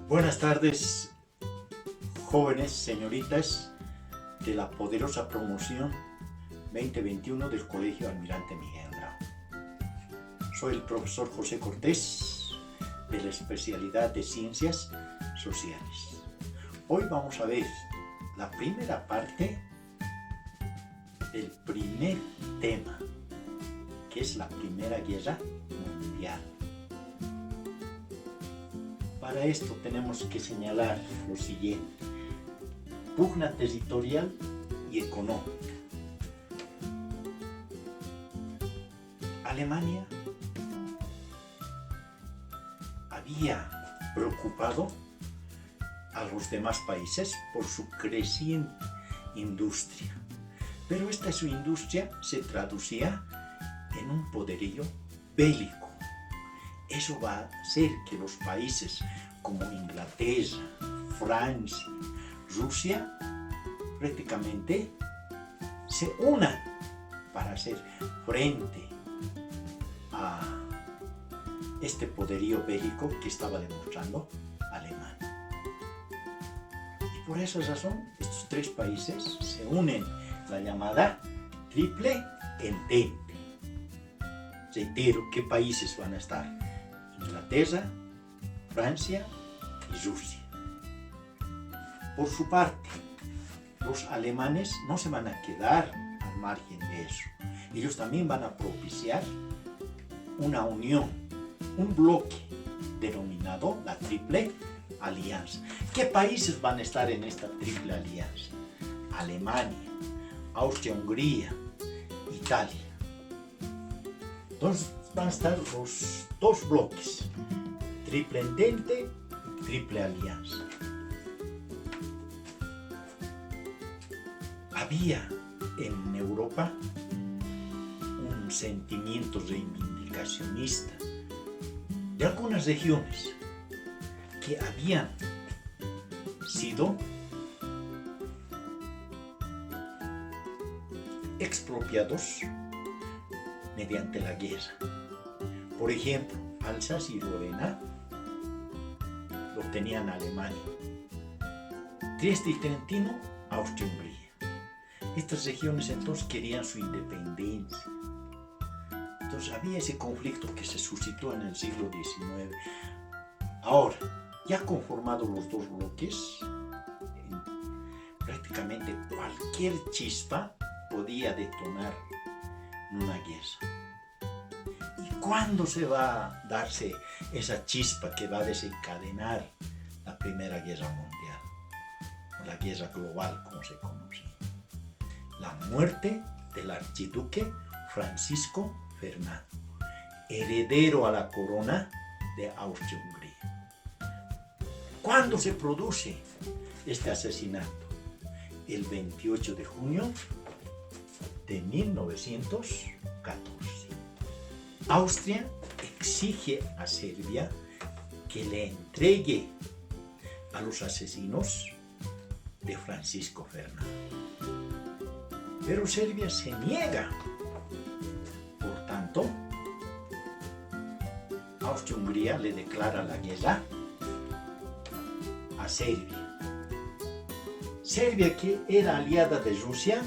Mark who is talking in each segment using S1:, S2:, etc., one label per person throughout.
S1: Buenas tardes, jóvenes señoritas de la poderosa promoción 2021 del Colegio Almirante Miguel Grau. Soy el profesor José Cortés, de la especialidad de Ciencias Sociales. Hoy vamos a ver la primera parte del primer tema, que es la Primera Guerra Mundial. Para esto tenemos que señalar lo siguiente: pugna territorial y económica. Alemania había preocupado a los demás países por su creciente industria, pero esta su industria se traducía en un poderío bélico. Eso va a hacer que los países como Inglaterra, Francia, Rusia, prácticamente se unan para hacer frente a este poderío bélico que estaba demostrando Alemania. Y por esa razón, estos tres países se unen, la llamada Triple Entente. Reitero, ¿qué países van a estar? Inglaterra, Francia y Rusia. Por su parte, los alemanes no se van a quedar al margen de eso. Ellos también van a propiciar una unión, un bloque denominado la Triple Alianza. ¿Qué países van a estar en esta Triple Alianza? Alemania, Austria-Hungría, Italia. Entonces van a estar los dos bloques, Triple Entente y Triple Alianza. Había en Europa un sentimiento reivindicacionista de algunas regiones que habían sido expropiados mediante la guerra. Por ejemplo, Alsacia y Lorena lo tenían Alemania, Trieste y Trentino, Austria-Hungría. Estas regiones entonces querían su independencia. Entonces había ese conflicto que se suscitó en el siglo XIX. Ahora, ya conformados los dos bloques, prácticamente cualquier chispa podía detonar una guerra. ¿Y cuándo se va a darse esa chispa que va a desencadenar la Primera Guerra Mundial? O la guerra global, como se conoce. La muerte del archiduque Francisco Fernando, heredero a la corona de Austria-Hungría. ¿Cuándo se produce este asesinato? El 28 de junio de 1914. Austria exige a Serbia que le entregue a los asesinos de Francisco Fernando. Pero Serbia se niega. Por tanto, Austria-Hungría le declara la guerra a Serbia. Serbia, que era aliada de Rusia,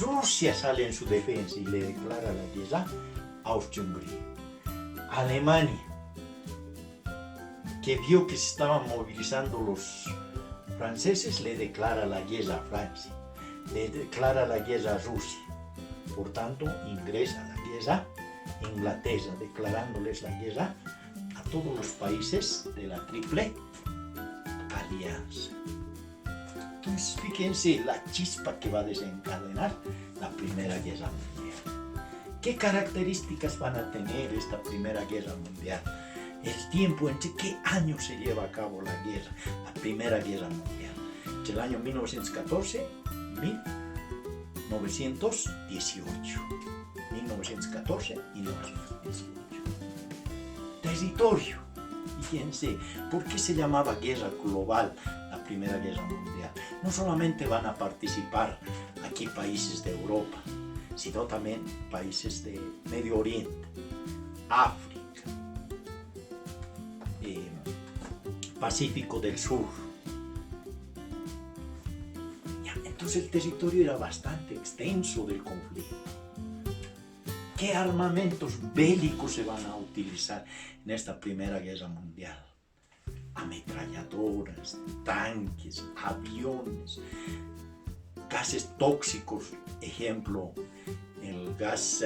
S1: Rusia sale en su defensa y le declara la guerra a Austria-Hungría. Alemania, que vio que se estaban movilizando los franceses, le declara la guerra a Francia, le declara la guerra a Rusia. Por tanto, ingresa a la guerra Inglaterra, declarándoles la guerra a todos los países de la Triple Alianza. Entonces, fíjense la chispa que va a desencadenar la Primera Guerra Mundial. ¿Qué características van a tener esta Primera Guerra Mundial? El tiempo, ¿entre qué año se lleva a cabo la guerra, la Primera Guerra Mundial? Entre el año 1914 y 1918. 1914 y 1918. Territorio. Fíjense, ¿por qué se llamaba guerra global la Primera Guerra Mundial? No solamente van a participar aquí países de Europa, sino también países de Medio Oriente, África, Pacífico del Sur. Ya, entonces el territorio era bastante extenso del conflicto. ¿Qué armamentos bélicos se van a utilizar en esta Primera Guerra Mundial? Ametralladoras, tanques, aviones, gases tóxicos, ejemplo, el gas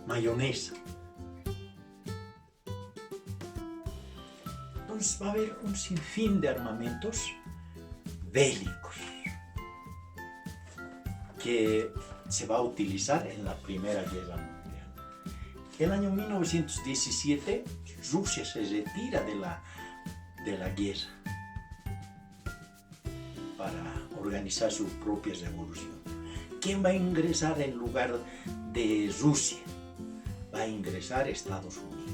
S1: mayonesa. Entonces va a haber un sinfín de armamentos bélicos que se va a utilizar en la Primera Guerra Mundial. El año 1917 Rusia se retira de la guerra para organizar su propia revolución. ¿Quién va a ingresar en lugar de Rusia? Va a ingresar Estados Unidos.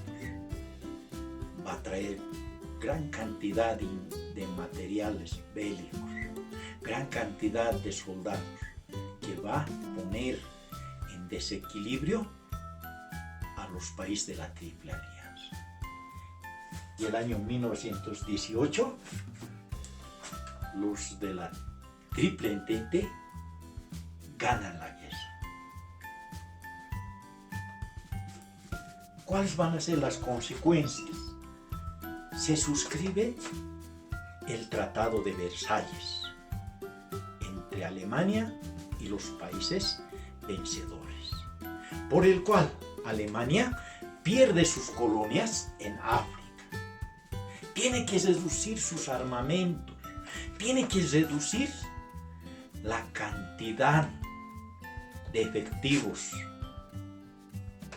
S1: Va a traer gran cantidad de materiales bélicos, gran cantidad de soldados, que va a poner en desequilibrio a los países de la Triple Alianza. Y el año 1918, los de la Triple Entente ganan la guerra. ¿Cuáles van a ser las consecuencias? Se suscribe el Tratado de Versalles entre Alemania y los países vencedores, por el cual Alemania pierde sus colonias en África, tiene que reducir sus armamentos, tiene que reducir la cantidad de efectivos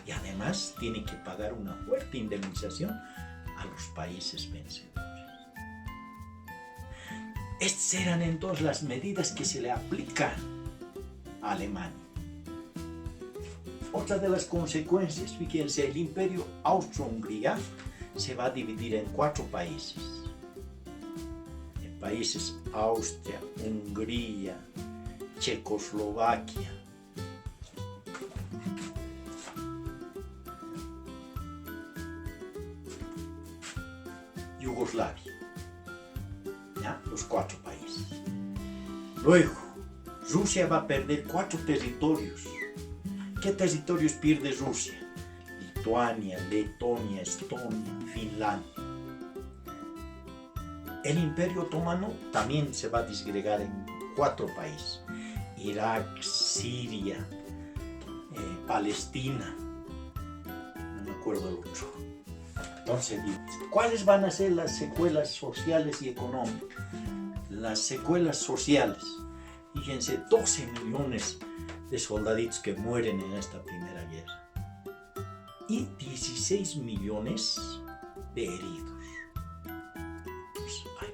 S1: y además tiene que pagar una fuerte indemnización a los países vencedores. Estas eran entonces las medidas que se le aplican a Alemania. Otra de las consecuencias, fíjense, el imperio Austro-Hungría se va a dividir en 4 países. En países Austria, Hungría, Checoslovaquia, Yugoslavia. ¿Ya? Los 4 países. Luego, Rusia va a perder 4 territorios. ¿Qué territorios pierde Rusia? Lituania, Letonia, Estonia, Finlandia. El Imperio Otomano también se va a disgregar en 4 países. Irak, Siria, Palestina, no me acuerdo el otro. Entonces, ¿cuáles van a ser las secuelas sociales y económicas? Las secuelas sociales. Fíjense, 12 millones de soldaditos que mueren en esta Primera Guerra y 16 millones de heridos.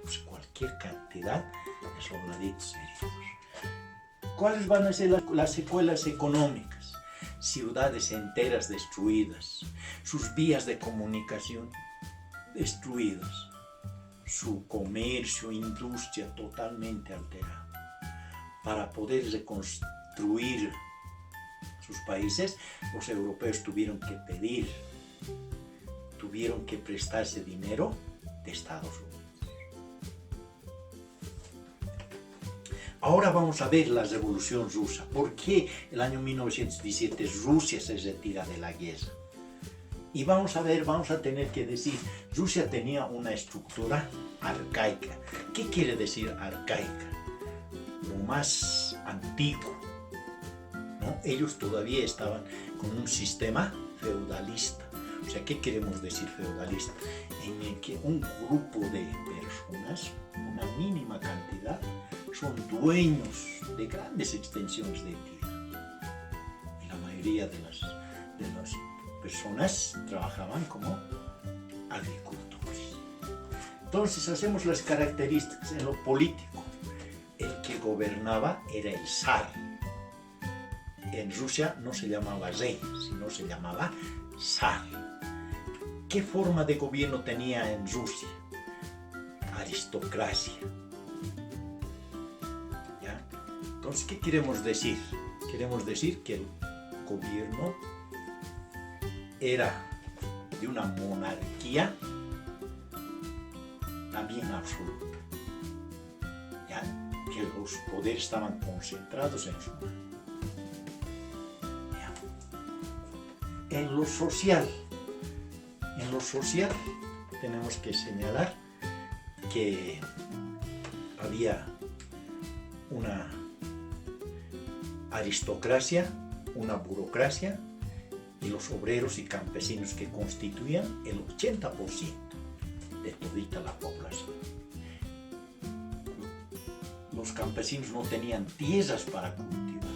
S1: Pues cualquier cantidad de soldaditos heridos. ¿Cuáles van a ser las secuelas económicas? Ciudades enteras destruidas, sus vías de comunicación destruidas, su comercio, industria totalmente alterada. Para poder reconstruir sus países, los europeos tuvieron que prestarse dinero de Estados Unidos. Ahora vamos a ver la Revolución Rusa. ¿Por qué el año 1917 Rusia se retira de la guerra? Y vamos a tener que decir, Rusia tenía una estructura arcaica. ¿Qué quiere decir arcaica? Lo más antiguo, ¿no? Ellos todavía estaban con un sistema feudalista. O sea, ¿qué queremos decir feudalista? En el que un grupo de personas, una mínima cantidad, son dueños de grandes extensiones de tierra. Y la mayoría de las personas trabajaban como agricultores. Entonces hacemos las características en lo político. El que gobernaba era el zar. En Rusia no se llamaba rey, sino se llamaba zar. ¿Qué forma de gobierno tenía en Rusia? Aristocracia. ¿Ya? Entonces, ¿qué queremos decir? Queremos decir que el gobierno era de una monarquía también absoluta, ¿ya? Que los poderes estaban concentrados en su mano. ¿Ya? En lo social tenemos que señalar que había una aristocracia, una burocracia y los obreros y campesinos que constituían el 80% de todita la población. Los campesinos no tenían tierras para cultivar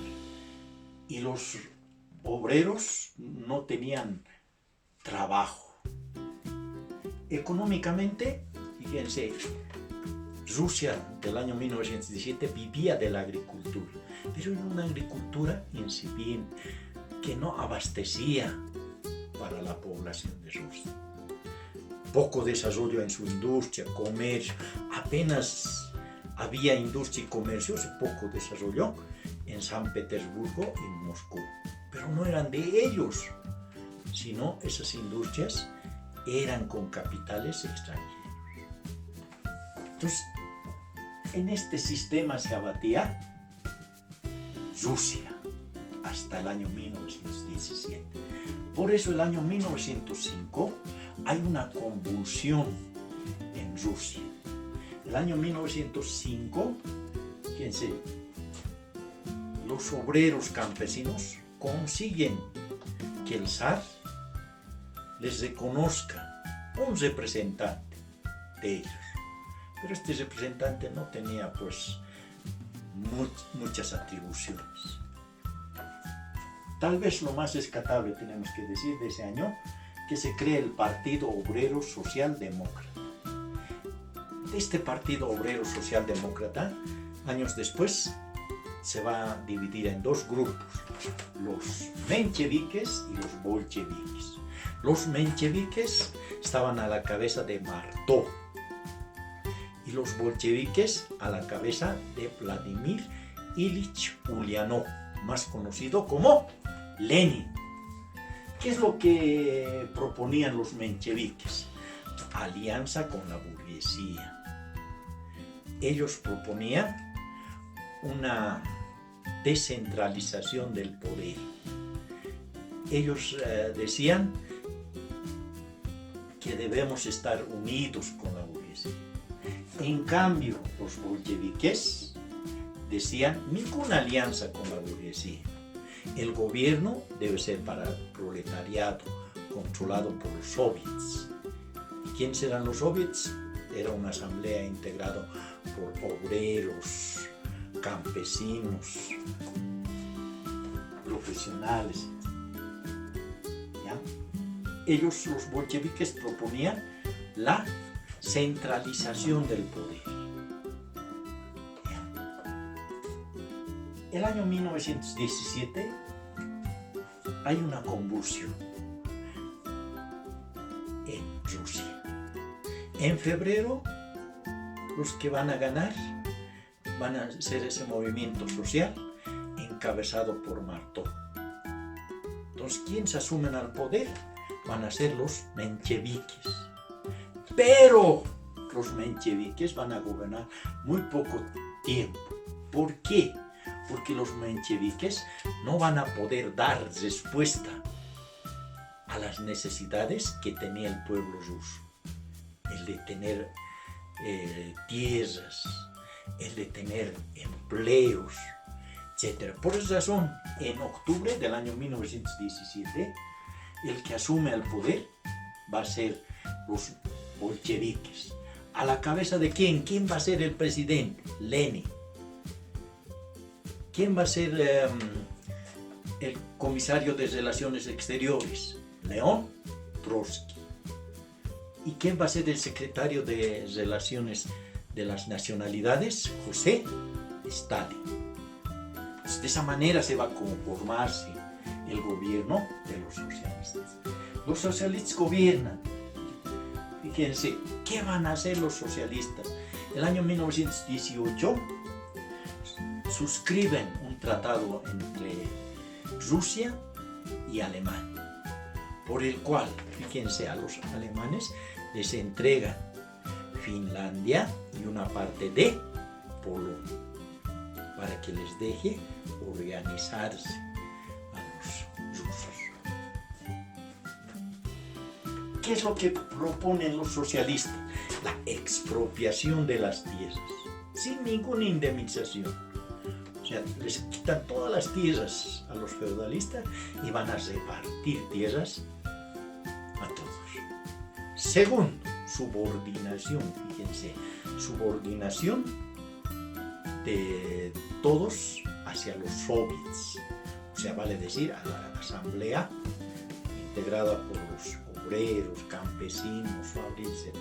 S1: y los obreros no tenían trabajo. Económicamente, fíjense, Rusia del año 1917 vivía de la agricultura, pero era una agricultura incipiente que no abastecía para la población de Rusia. Poco desarrollo en su industria, comercio, apenas había industria y comercio, poco desarrollo en San Petersburgo y en Moscú, pero no eran de ellos, sino esas industrias eran con capitales extranjeros. Entonces, en este sistema se abatía Rusia hasta el año 1917. Por eso el año 1905 hay una convulsión en Rusia. El año 1905, fíjense, los obreros campesinos consiguen que el zar les reconozca un representante de ellos. Pero este representante no tenía pues muchas atribuciones. Tal vez lo más rescatable tenemos que decir de ese año, que se crea el Partido Obrero Socialdemócrata. Este Partido Obrero Socialdemócrata, años después, se va a dividir en dos grupos, los mencheviques y los bolcheviques. Los mencheviques estaban a la cabeza de Martó y los bolcheviques a la cabeza de Vladimir Ilich Ulyanov, más conocido como Lenin. ¿Qué es lo que proponían los mencheviques? Alianza con la burguesía. Ellos proponían una descentralización del poder. Ellos decían que debemos estar unidos con la burguesía. En cambio, los bolcheviques decían ninguna alianza con la burguesía. El gobierno debe ser para el proletariado, controlado por los soviets. ¿Quiénes eran los soviets? Era una asamblea integrada por obreros, campesinos, profesionales. ¿Ya? Ellos, los bolcheviques, proponían la centralización del poder. El año 1917 hay una convulsión en Rusia. En febrero, los que van a ganar van a ser ese movimiento social encabezado por Martó. Entonces, ¿quiénes asumen al poder? Van a ser los mencheviques. Pero los mencheviques van a gobernar muy poco tiempo. ¿Por qué? Porque los mencheviques no van a poder dar respuesta a las necesidades que tenía el pueblo ruso. El de tener tierras, el de tener empleos, etc. Por esa razón, en octubre del año 1917, el que asume el poder va a ser los bolcheviques. ¿A la cabeza de quién? ¿Quién va a ser el presidente? Lenin. ¿Quién va a ser el comisario de Relaciones Exteriores? León Trotsky. ¿Y quién va a ser el secretario de Relaciones de las Nacionalidades? José Stalin. Pues de esa manera se va a conformarse el gobierno de los socialistas. Los socialistas gobiernan. Fíjense, ¿qué van a hacer los socialistas? El año 1918 suscriben un tratado entre Rusia y Alemania. por el cual, fíjense, a los alemanes les entregan Finlandia y una parte de Polonia para que les deje organizarse a los rusos. ¿Qué es lo que proponen los socialistas? La expropiación de las tierras, sin ninguna indemnización. O sea, les quitan todas las tierras a los feudalistas y van a repartir tierras a todos. Segundo, subordinación, fíjense, subordinación de todos hacia los soviets. O sea, vale decir, a la asamblea integrada por los obreros, campesinos, fabriles, etc.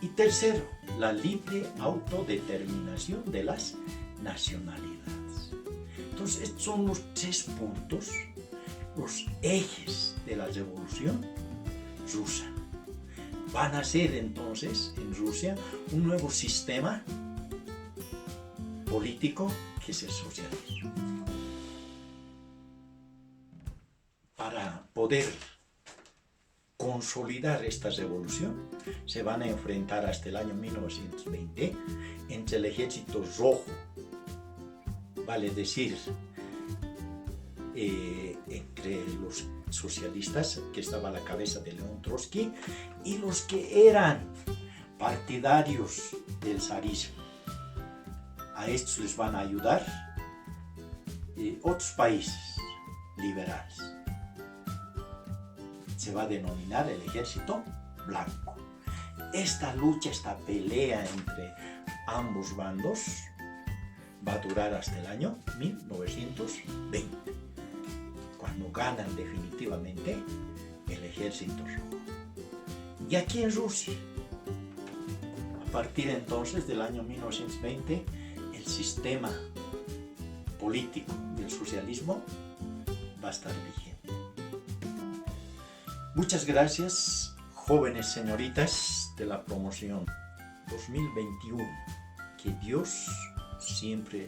S1: Y tercero, la libre autodeterminación de las nacionalidades. Entonces, estos son los 3 puntos, los ejes de la revolución rusa. Van a ser entonces en Rusia un nuevo sistema político que es el socialismo. Para poder consolidar esta revolución, se van a enfrentar hasta el año 1920 entre el ejército rojo, vale decir, entre los socialistas, que estaba a la cabeza de León Trotsky, y los que eran partidarios del zarismo. A estos les van a ayudar otros países liberales. Se va a denominar el ejército blanco. Esta lucha, esta pelea entre ambos bandos va a durar hasta el año 1920, cuando ganan definitivamente el ejército rojo. Y aquí en Rusia, a partir entonces del año 1920, el sistema político del socialismo va a estar vigente. Muchas gracias, jóvenes señoritas de la promoción 2021. Que Dios siempre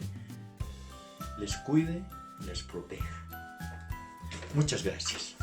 S1: les cuide, les proteja. Muchas gracias.